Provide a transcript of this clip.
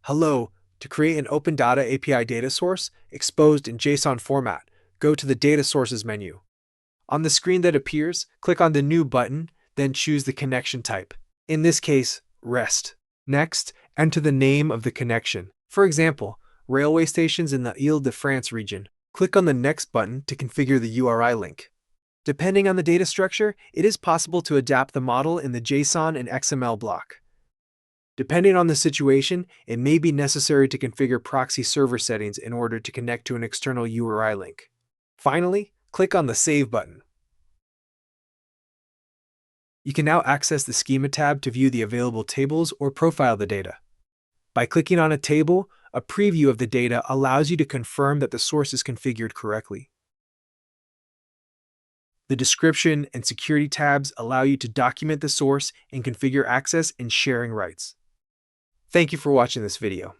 Hello, to create an Open Data API data source exposed in JSON format, go to the Data Sources menu. On the screen that appears, click on the New button, then choose the connection type. In this case, REST. Next, enter the name of the connection. For example, railway stations in the Île-de-France region. Click on the Next button to configure the URI link. Depending on the data structure, it is possible to adapt the model in the JSON and XML block. Depending on the situation, it may be necessary to configure proxy server settings in order to connect to an external URI link. Finally, click on the Save button. You can now access the Schema tab to view the available tables or profile the data. By clicking on a table, a preview of the data allows you to confirm that the source is configured correctly. The description and security tabs allow you to document the source and configure access and sharing rights. Thank you for watching this video.